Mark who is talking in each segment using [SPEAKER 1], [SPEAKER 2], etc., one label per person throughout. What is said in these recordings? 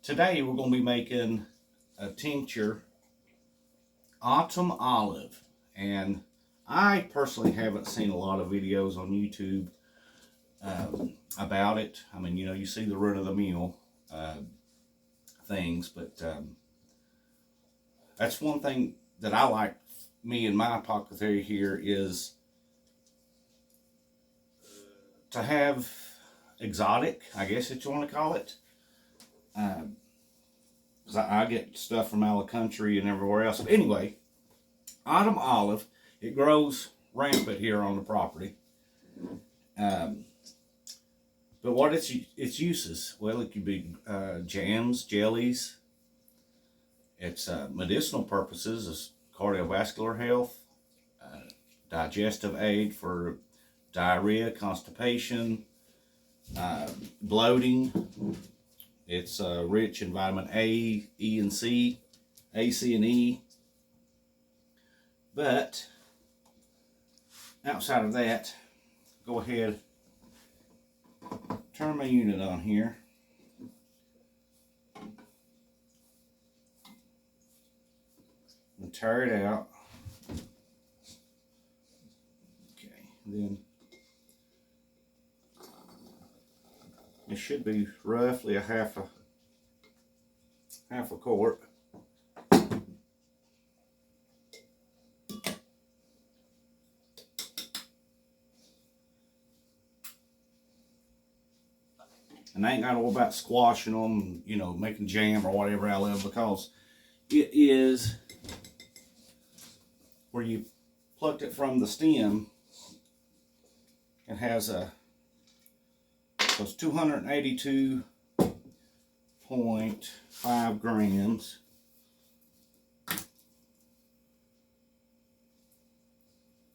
[SPEAKER 1] Today we're going to be making a tincture autumn olive, and I personally haven't seen a lot of videos on YouTube about it. I mean, you see the run-of-the-mill things, but that's one thing that I like. Me and my apothecary here is to have exotic, I guess that you want to call it. Because I get stuff from out of the country and everywhere else. But anyway, autumn olive, it grows rampant here on the property. But what its uses? Well, it could be jams, jellies. It's medicinal purposes, is cardiovascular health, digestive aid for diarrhea, constipation, bloating. It's rich in vitamin A, E, and C, A, C, and E. But outside of that, go ahead, turn my unit on here. And tear it out. Okay, then it should be roughly a half a quart. And I ain't got to worry about squashing them, making jam or whatever out of it, because it is where you plucked it from the stem. It has so it's 282.5 grams.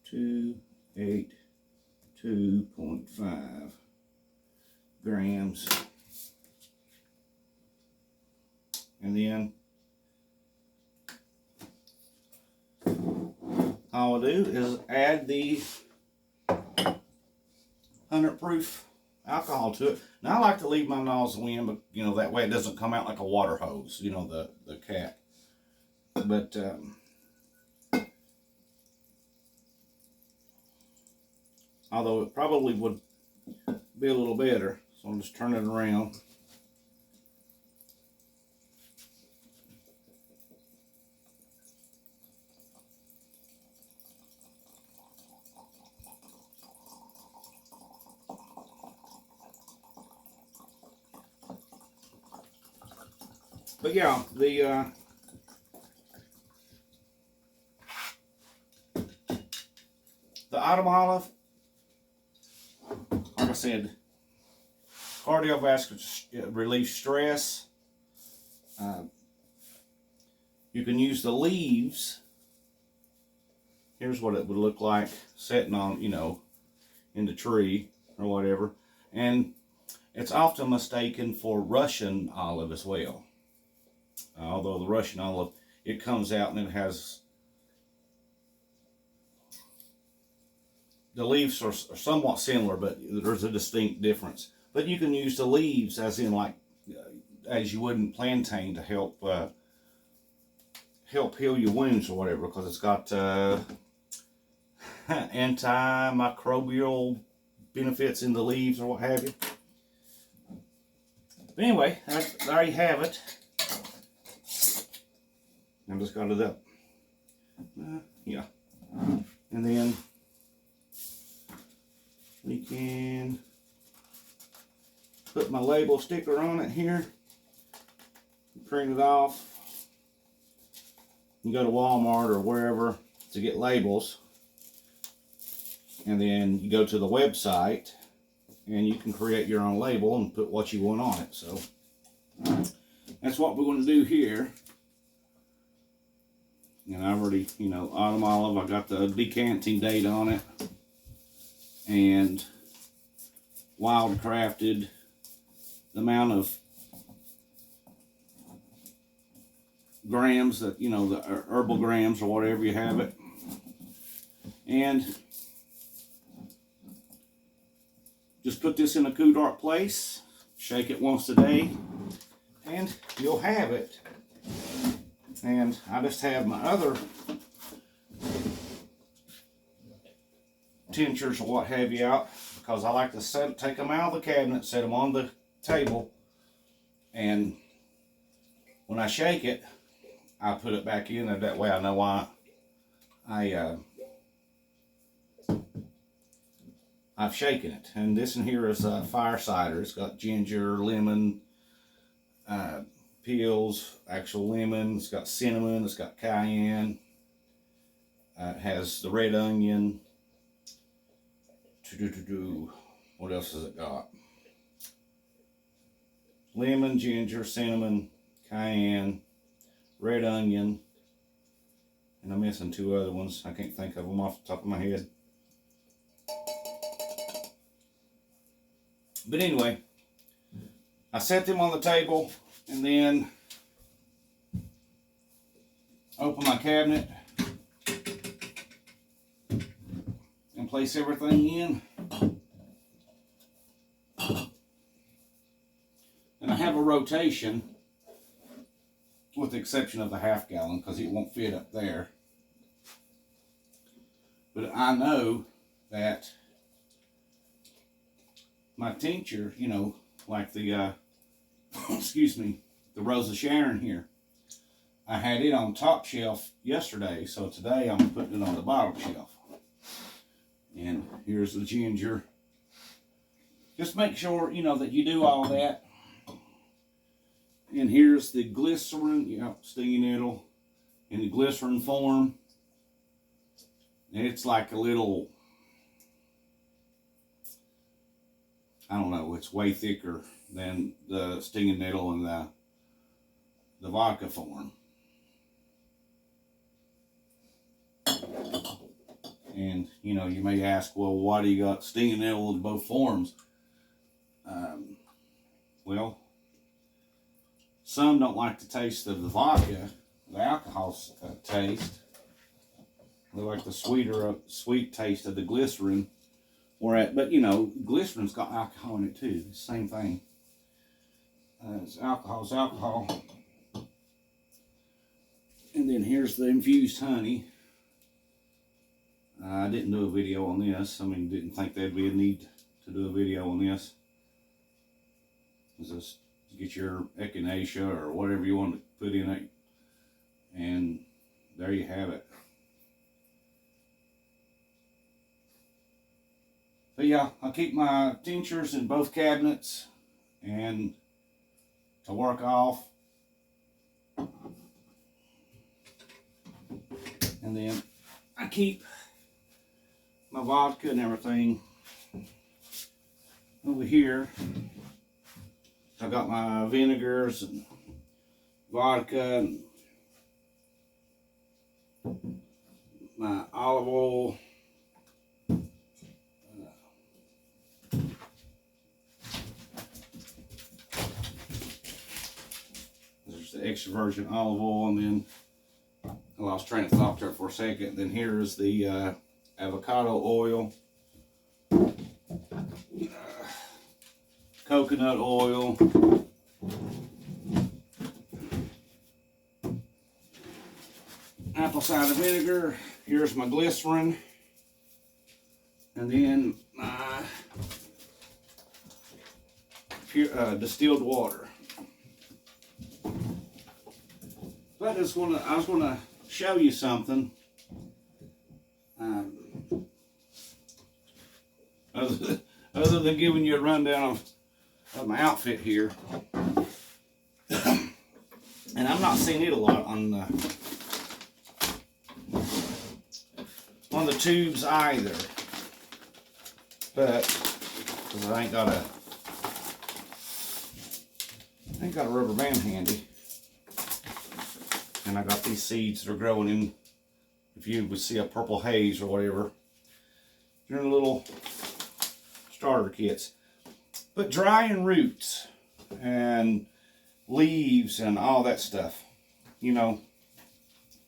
[SPEAKER 1] Two 82.5 grams. And then all I'll do is add the 100 proof alcohol to it. Now I like to leave my nozzle in, but that way it doesn't come out like a water hose, the cap. But although it probably would be a little better, so I'll just turn it around. But yeah, the autumn olive, like I said, cardiovascular, relieves stress. You can use the leaves. Here's what it would look like sitting on, in the tree or whatever. And it's often mistaken for Russian olive as well. Although the Russian olive, it comes out and it has, the leaves are somewhat similar, but there's a distinct difference. But you can use the leaves as in as you would in plantain to help heal your wounds or whatever, because it's got antimicrobial benefits in the leaves or what have you. But anyway, there you have it. I just got it up. Yeah. And then we can put my label sticker on it here. Print it off. You go to Walmart or wherever to get labels. And then you go to the website and you can create your own label and put what you want on it. So that's what we're going to do here. And I've already, autumn olive, I got the decanting date on it. And wild crafted, the amount of grams that, the herbal grams or whatever you have it. And just put this in a cool dark place, shake it once a day, and you'll have it. And I just have my other tinctures or what have you out, because I like to take them out of the cabinet, set them on the table, and when I shake it, I put it back in, and that way I know why I've shaken it. And this in here is a fire cider. It's got ginger, lemon, peels, actual lemon. It's got cinnamon. It's got cayenne. It has the red onion. What else has it got? Lemon, ginger, cinnamon, cayenne, red onion, and I'm missing 2 other ones. I can't think of them off the top of my head. But anyway, I set them on the table and then open my cabinet and place everything in. And I have a rotation, with the exception of the half gallon, because it won't fit up there. But I know that my tincture, you know, like the, excuse me, the Rose of Sharon here, I had it on top shelf yesterday, so today I'm putting it on the bottom shelf. And here's the ginger. Just make sure, you know, that you do all that. And here's the glycerin, you know, stinging nettle in the glycerin form. And it's like a little, I don't know, it's way thicker than the stinging nettle in the vodka form. And, you know, you may ask, well, why do you got stinging nettle in both forms? Well, some don't like the taste of the vodka, the alcohol taste. They like the sweet taste of the glycerin. But you know, glycerin's got alcohol in it too. It's the same thing. It's alcohol. And then here's the infused honey. I didn't do a video on this. I mean, didn't think there'd be a need to do a video on this. Just get your echinacea or whatever you want to put in it, and there you have it. But yeah, I keep my tinctures in both cabinets, and to work off, and then I keep my vodka and everything over here. I got my vinegars and vodka and my olive oil. There's the extra virgin olive oil, and then I lost train of thought there for a second. Then here's the avocado oil, coconut oil, apple cider vinegar. Here's my glycerin, and then my pure, distilled water. But I was gonna show you something. Other than giving you a rundown of my outfit here, and I'm not seeing it a lot on the tubes either, but because I ain't got a rubber band handy, and I got these seeds that are growing in. If you would see a purple haze or whatever, they're in little starter kits. But drying roots and leaves and all that stuff, you know,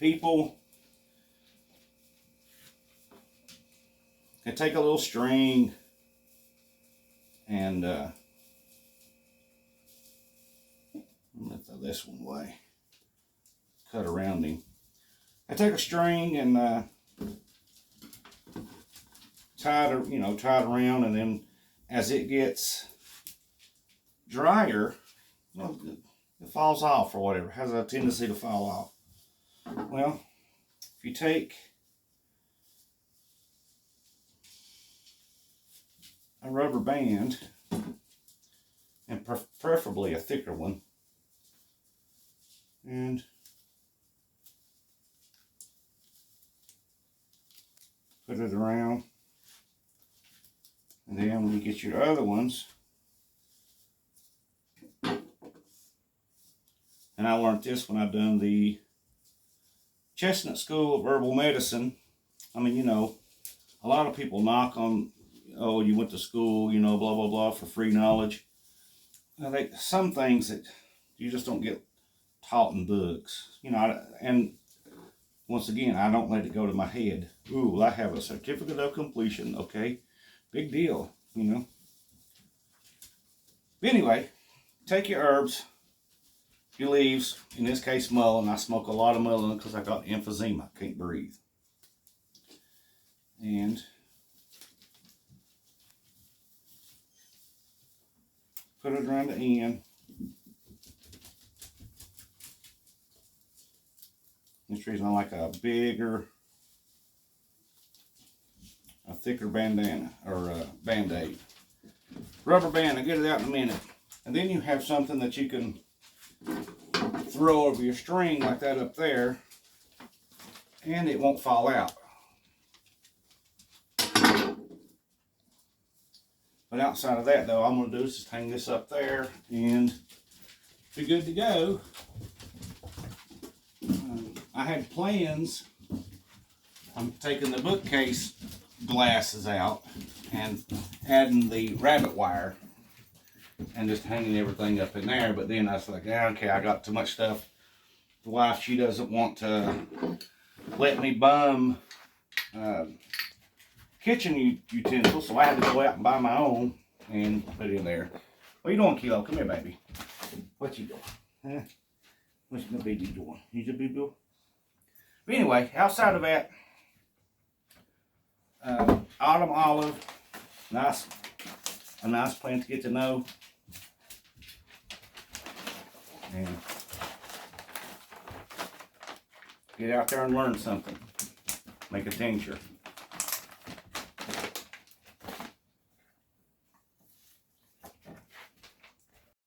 [SPEAKER 1] people can take a little string and I'm going to this one away. Cut around him. I take a string and tie it around, and then as it gets drier, well, it falls off or whatever. It has a tendency to fall off. Well, if you take a rubber band, and preferably a thicker one, and put it around, and then when you get your other ones, and I learned this when I done the Crescent School of Herbal Medicine. I mean, you know, a lot of people knock on, oh, you went to school, you know, blah, blah, blah, for free knowledge. Now, some things that you just don't get taught in books, you know, and once again, I don't let it go to my head. Ooh, well, I have a certificate of completion, okay? Big deal, you know. But anyway, take your herbs, your leaves, in this case mullein. I smoke a lot of mullein because I got emphysema, I can't breathe. And put it around the end. This reason I like a thicker bandana or band-aid. Rubber band, I'll get it out in a minute. And then you have something that you can throw over your string like that up there, and it won't fall out. But outside of that, though, all I'm going to do is just hang this up there and be good to go. I had plans. I'm taking the bookcase glasses out and adding the rabbit wire and just hanging everything up in there. But then I was like, yeah, okay, I got too much stuff. The wife, she doesn't want to let me bum kitchen utensils, so I had to go out and buy my own and put it in there. What you doing, Kilo? Come here, baby. What you doing? Huh? What's my baby doing? He's a baby boy. But anyway, outside of that, autumn olive, a nice plant to get to know. And get out there and learn something. Make a tincture.